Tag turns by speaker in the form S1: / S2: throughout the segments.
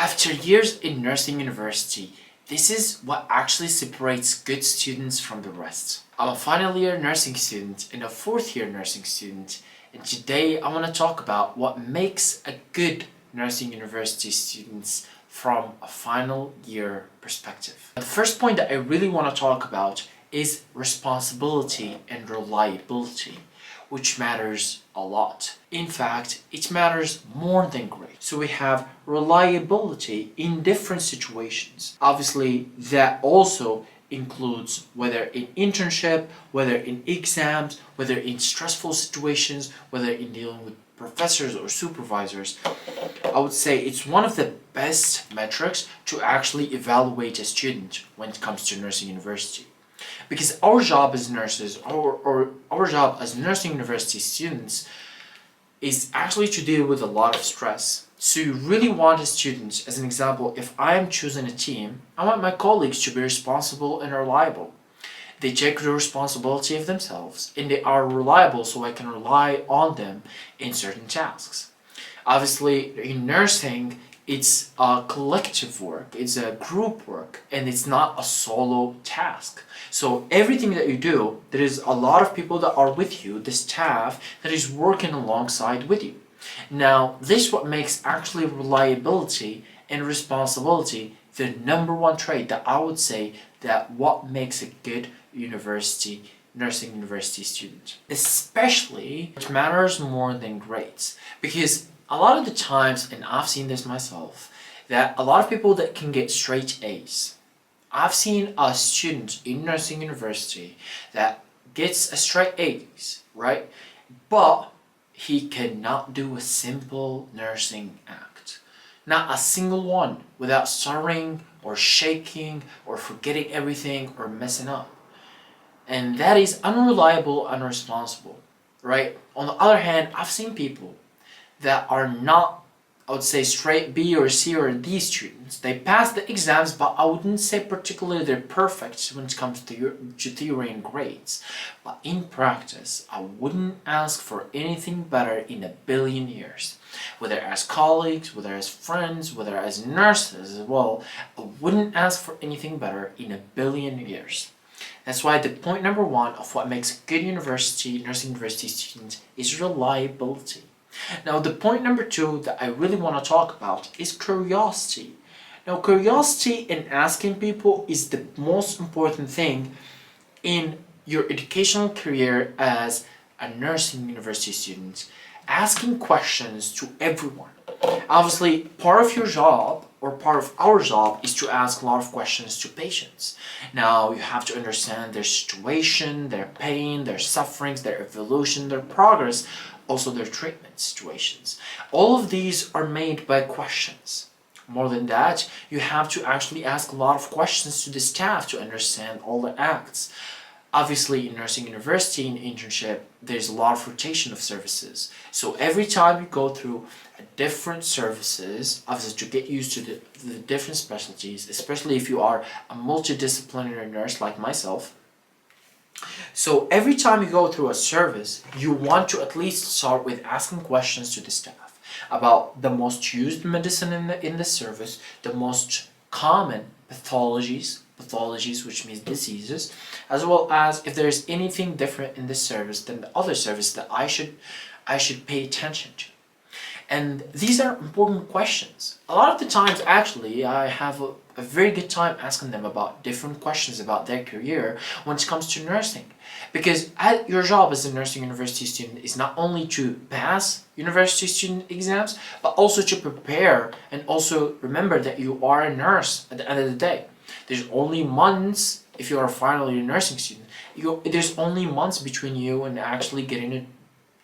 S1: After years in nursing university, this is what actually separates good students from the rest. I'm a final year nursing student and a fourth year nursing student, and today I want to talk about what makes a good nursing university student from a final year perspective. The first point that I really want to talk about is responsibility and reliability, which matters a lot. In fact, it matters more than grade. So we have reliability in different situations. Obviously, that also includes whether in internship, whether in exams, whether in stressful situations, whether in dealing with professors or supervisors. I would say it's one of the best metrics to actually evaluate a student when it comes to nursing university. Because our job as nurses, or our job as nursing university students, is actually to deal with a lot of stress. So you really want a student, as an example, if I am choosing a team, I want my colleagues to be responsible and reliable. They take the responsibility of themselves and they are reliable, so I can rely on them in certain tasks. Obviously, in nursing, it's a collective work, it's a group work, and it's not a solo task. So everything that you do, there is a lot of people that are with you, the staff that is working alongside with you. Now, this is what makes actually reliability and responsibility the number one trait that I would say that what makes a good nursing university student. Especially, it matters more than grades, because a lot of the times, and I've seen this myself, that a lot of people that can get straight A's. I've seen a student in nursing university that gets a straight A's, right? But he cannot do a simple nursing act. Not a single one without stuttering or shaking or forgetting everything or messing up. And that is unreliable, unresponsible, right? On the other hand, I've seen people that are not, I would say, straight B or C or D students. They pass the exams, but I wouldn't say particularly they're perfect when it comes to theory and grades. But in practice, I wouldn't ask for anything better in a billion years. Whether as colleagues, whether as friends, whether as nurses as well, I wouldn't ask for anything better in a billion years. That's why the point number one of what makes a good nursing university student is reliability. Now, the point number two that I really want to talk about is curiosity. Now, curiosity in asking people is the most important thing in your educational career as a nursing university student. Asking questions to everyone. Obviously, part of your job or part of our job is to ask a lot of questions to patients. Now, you have to understand their situation, their pain, their sufferings, their evolution, their progress, also their treatment situations. All of these are made by questions. More than that, you have to actually ask a lot of questions to the staff to understand all the acts. Obviously, in nursing university, in internship, there's a lot of rotation of services. So every time you go through different services, obviously to get used to the different specialties, especially if you are a multidisciplinary nurse like myself. So every time you go through a service, you want to at least start with asking questions to the staff about the most used medicine in the service, the most common pathologies which means diseases, as well as if there's anything different in this service than the other service that I should pay attention to. And these are important questions. A lot of the times, actually, I have a very good time asking them about different questions about their career when it comes to nursing. Because your job as a nursing university student is not only to pass university student exams, but also to prepare and also remember that you are a nurse at the end of the day. There's only months, if you're a final year nursing student, there's only months between you and actually getting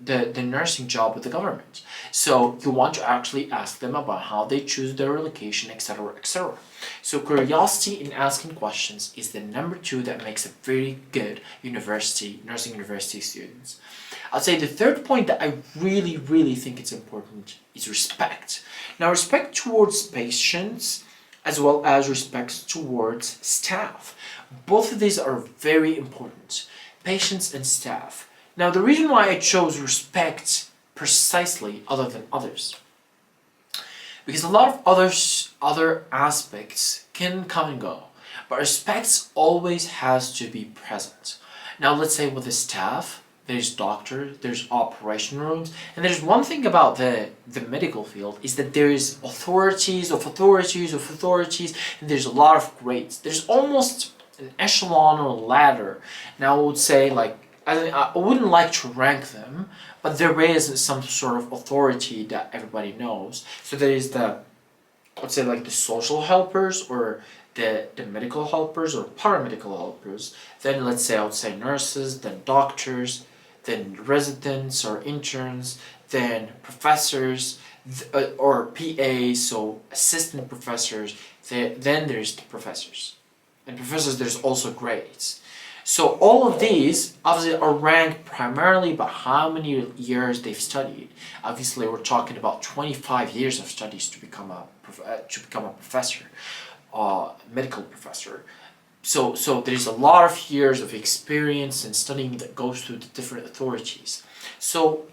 S1: the nursing job with the government. So you want to actually ask them about how they choose their relocation, etc., etc. So curiosity in asking questions is the number two that makes a very good nursing university students. I'd say the third point that I really, really think it's important is respect. Now, respect towards patients as well as respect towards staff. Both of these are very important. Patients and staff. Now, the reason why I chose respect precisely other than others, because a lot of other aspects can come and go, but respect always has to be present. Now let's say with the staff, there's doctors, there's operation rooms, and there's one thing about the medical field is that there is authorities of authorities of authorities, and there's a lot of grades. There's almost an echelon or ladder. Now I would say, like, I wouldn't like to rank them, but there is some sort of authority that everybody knows. So there is the, let's say, like the social helpers, or the medical helpers or paramedical helpers. Then let's say I would say nurses, then doctors, then residents or interns, then professors, or PAs, so assistant professors. Then there's the professors. And professors, there's also grades. So all of these obviously are ranked primarily by how many years they've studied. Obviously, we're talking about 25 years of studies to become a professor, medical professor. So there's a lot of years of experience and studying that goes through the different authorities. So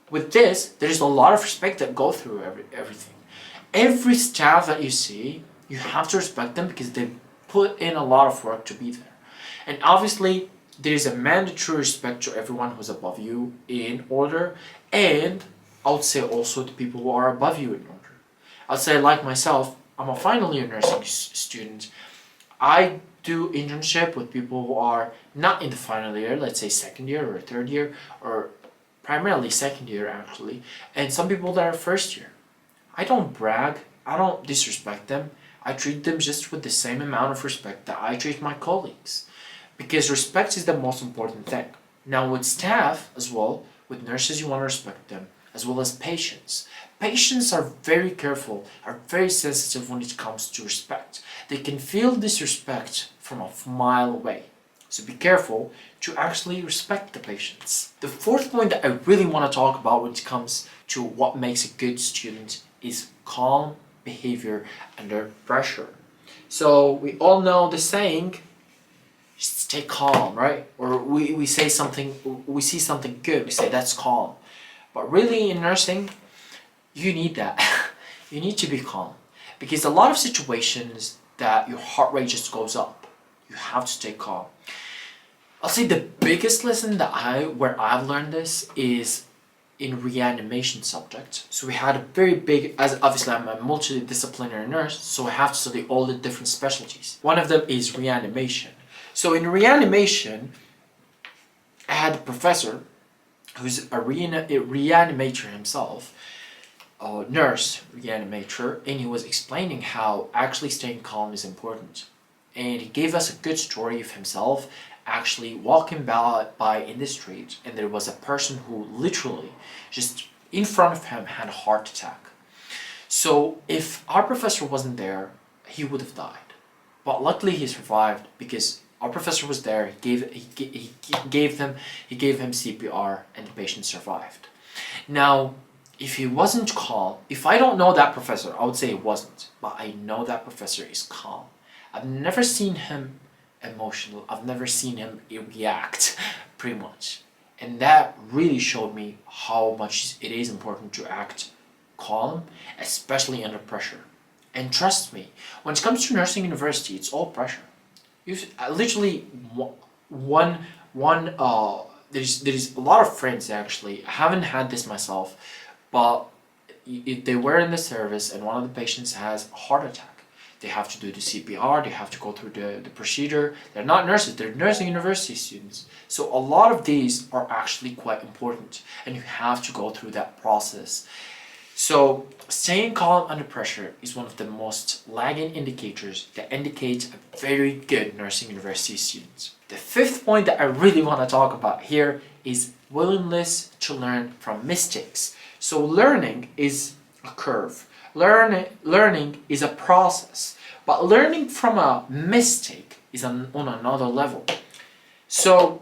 S1: with this, there's a lot of respect that go through everything. Every staff that you see, you have to respect them because they put in a lot of work to be there. And obviously, there is a mandatory respect to everyone who's above you in order, and I would say also the people who are above you in order. I'd say, like myself, I'm a final year nursing student. I do internship with people who are not in the final year, let's say second year or third year, or primarily second year actually, and some people that are first year. I don't brag, I don't disrespect them. I treat them just with the same amount of respect that I treat my colleagues, because respect is the most important thing. Now with staff as well, with nurses you want to respect them, as well as patients. Patients are very careful, are very sensitive when it comes to respect. They can feel disrespect from a mile away. So be careful to actually respect the patients. The fourth point that I really want to talk about when it comes to what makes a good student is calm behavior under pressure. So we all know the saying, stay calm, right? Or we say something, we see something good, we say that's calm. But really in nursing, you need that. You need to be calm. Because a lot of situations that your heart rate just goes up, you have to stay calm. I'll say the biggest lesson where I've learned this is in reanimation subject. So we had a very big, as obviously I'm a multidisciplinary nurse, so I have to study all the different specialties. One of them is reanimation. So in reanimation, I had a professor who's a reanimator himself, a nurse reanimator, and he was explaining how actually staying calm is important. And he gave us a good story of himself actually walking by in the street, and there was a person who literally just in front of him had a heart attack. So if our professor wasn't there, he would have died. But luckily he survived because our professor was there. He gave him CPR, and the patient survived. Now, if he wasn't calm, if I don't know that professor, I would say he wasn't, but I know that professor is calm. I've never seen him emotional. I've never seen him react, pretty much. And that really showed me how much it is important to act calm, especially under pressure. And trust me, when it comes to nursing university, it's all pressure. Literally there's a lot of friends actually. I haven't had this myself, but if they were in the service and one of the patients has a heart attack, they have to do the CPR, they have to go through the procedure. They're not nurses, they're nursing university students. So a lot of these are actually quite important, and you have to go through that process. So staying calm under pressure is one of the most lagging indicators that indicate a very good nursing university student. The fifth point that I really want to talk about here is willingness to learn from mistakes. So learning is a curve. Learning is a process, but learning from a mistake is on another level. So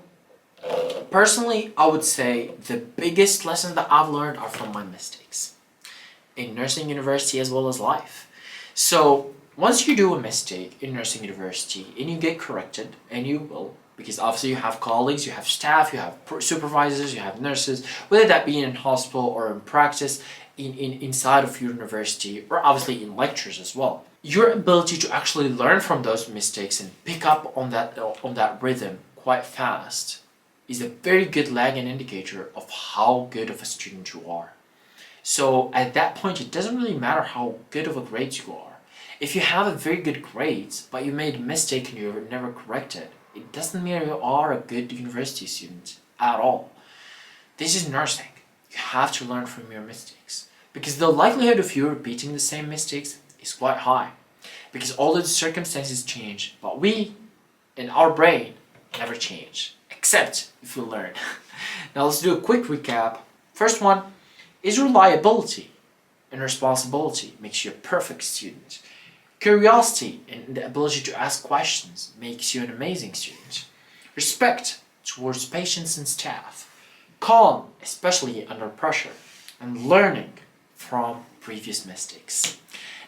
S1: personally, I would say the biggest lessons that I've learned are from my mistakes in nursing university as well as life. So once you do a mistake in nursing university and you get corrected, and you will, because obviously you have colleagues, you have staff, you have supervisors, you have nurses, whether that be in hospital or in practice, inside of your university, or obviously in lectures as well. Your ability to actually learn from those mistakes and pick up on that rhythm quite fast is a very good lagging indicator of how good of a student you are. So at that point, it doesn't really matter how good of a grade you are. If you have a very good grades, but you made a mistake and you never corrected, it doesn't mean you are a good university student at all. This is nursing. You have to learn from your mistakes. Because the likelihood of you repeating the same mistakes is quite high. Because all the circumstances change, but we, in our brain, never change. Except if you learn. Now let's do a quick recap. First one is reliability and responsibility makes you a perfect student. Curiosity and the ability to ask questions makes you an amazing student. Respect towards patients and staff. Calm, especially under pressure. And learning from previous mistakes.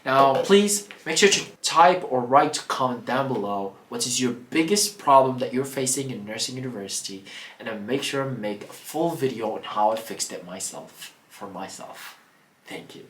S1: Now, please make sure to type or write a comment down below what is your biggest problem that you're facing in nursing university, and then make sure to make a full video on how I fixed it myself, for myself. Thank you.